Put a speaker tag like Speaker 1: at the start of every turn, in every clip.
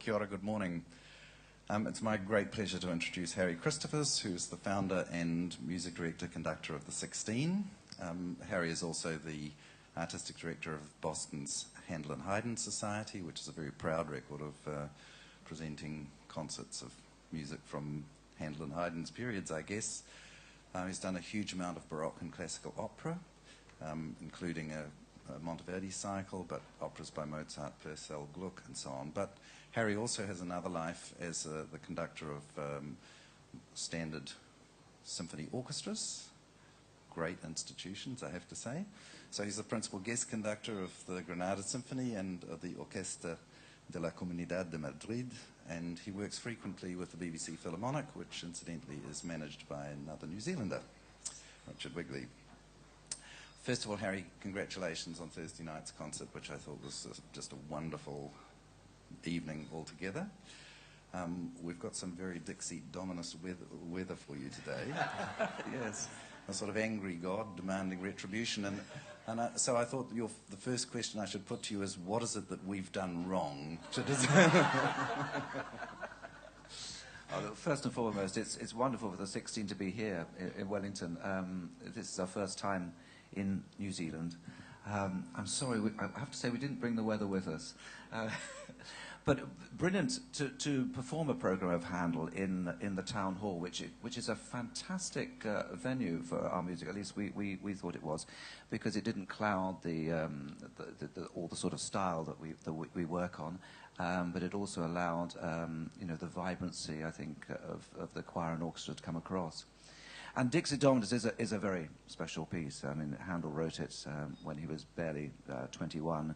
Speaker 1: Kia ora, good morning. It's my great pleasure to introduce Harry Christophers, who's the founder and music director conductor of the 16. Harry is also the artistic director of Boston's Handel and Haydn Society, which is a very proud record of presenting concerts of music from Handel and Haydn's periods, I guess. He's done a huge amount of Baroque and classical opera, including a Monteverdi cycle, but operas by Mozart, Purcell, Gluck, and so on. But Harry also has another life as the conductor of standard symphony orchestras, great institutions, I have to say. So he's the principal guest conductor of the Granada Symphony and of the Orquesta de la Comunidad de Madrid, and he works frequently with the BBC Philharmonic, which incidentally is managed by another New Zealander, Richard Wigley. First of all, Harry, congratulations on Thursday night's concert, which I thought was just a wonderful evening altogether. We've got some very Dixie Dominus weather for you today. Yes, a sort of angry God demanding retribution. So I thought the first question I should put to you is, what is it that we've done wrong to deserve?
Speaker 2: First and foremost, it's wonderful for the 16 to be here in Wellington. This is our first time in New Zealand. I'm sorry, I have to say we didn't bring the weather with us. But brilliant to perform a program of Handel in the town hall, which is a fantastic venue for our music. At least we thought it was, because it didn't cloud all the sort of style that we work on, but it also allowed the vibrancy, I think, of the choir and orchestra to come across. And Dixie Dominus is a very special piece. I mean, Handel wrote it when he was barely 21.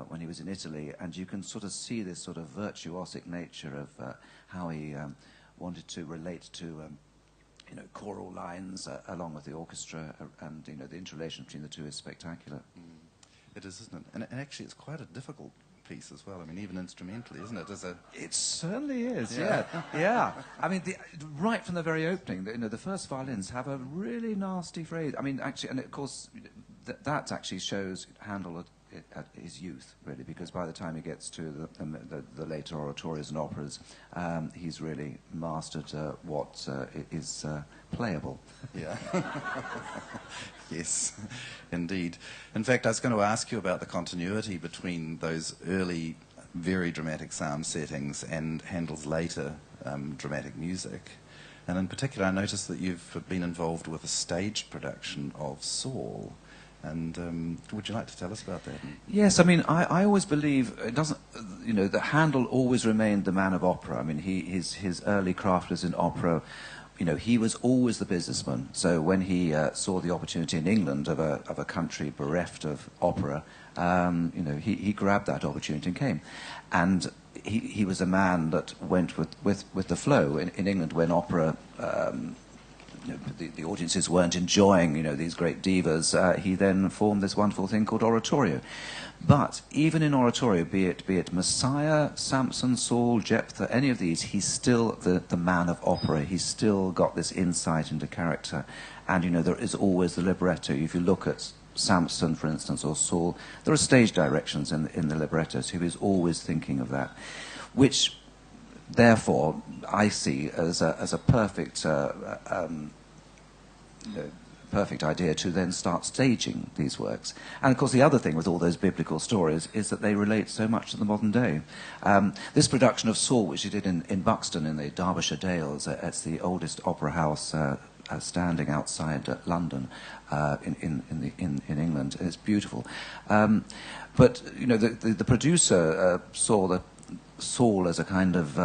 Speaker 2: When he was in Italy, and you can sort of see this sort of virtuosic nature of how he wanted to relate to choral lines along with the orchestra, and the interrelation between the two is spectacular.
Speaker 1: It is, isn't it? And actually it's quite a difficult piece as well. I mean, even instrumentally, isn't it?
Speaker 2: It certainly is.
Speaker 1: Yeah.
Speaker 2: Yeah. I mean, right from the very opening, the first violins have a really nasty phrase. I mean, actually, and of course, that actually shows Handel at his youth, really, because by the time he gets to the later oratorios and operas, he's really mastered what is playable.
Speaker 1: Yeah. Yes, indeed. In fact, I was going to ask you about the continuity between those early, very dramatic sound settings and Handel's later dramatic music. And in particular, I noticed that you've been involved with a stage production of Saul. And would you like to tell us about that?
Speaker 2: Yes, I mean, I always believe it doesn't, that Handel always remained the man of opera. I mean, his early craft was in opera. He was always the businessman. So when he saw the opportunity in England of a country bereft of opera, he grabbed that opportunity and came. And he was a man that went with the flow. In England, when opera the audiences weren't enjoying, these great divas, he then formed this wonderful thing called oratorio. But even in oratorio, be it Messiah, Samson, Saul, Jephthah, any of these, he's still the man of opera. He's still got this insight into character. And, there is always the libretto. If you look at Samson, for instance, or Saul, there are stage directions in the libretto, so he was always thinking of that, which therefore I see as a perfect perfect idea to then start staging these works. And of course the other thing with all those biblical stories is that they relate so much to the modern day. This production of Saul, which he did in Buxton in the Derbyshire Dales, it's the oldest opera house standing outside London in England. It's beautiful. But the producer saw Saul as a kind of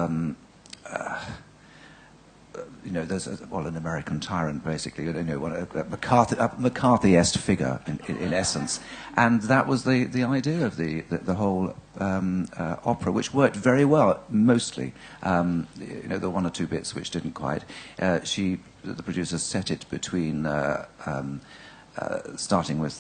Speaker 2: there's an American tyrant, basically, a McCarthy-esque figure in essence, and that was the idea of the whole opera, which worked very well mostly. There were one or two bits which didn't quite. The producer set it between starting with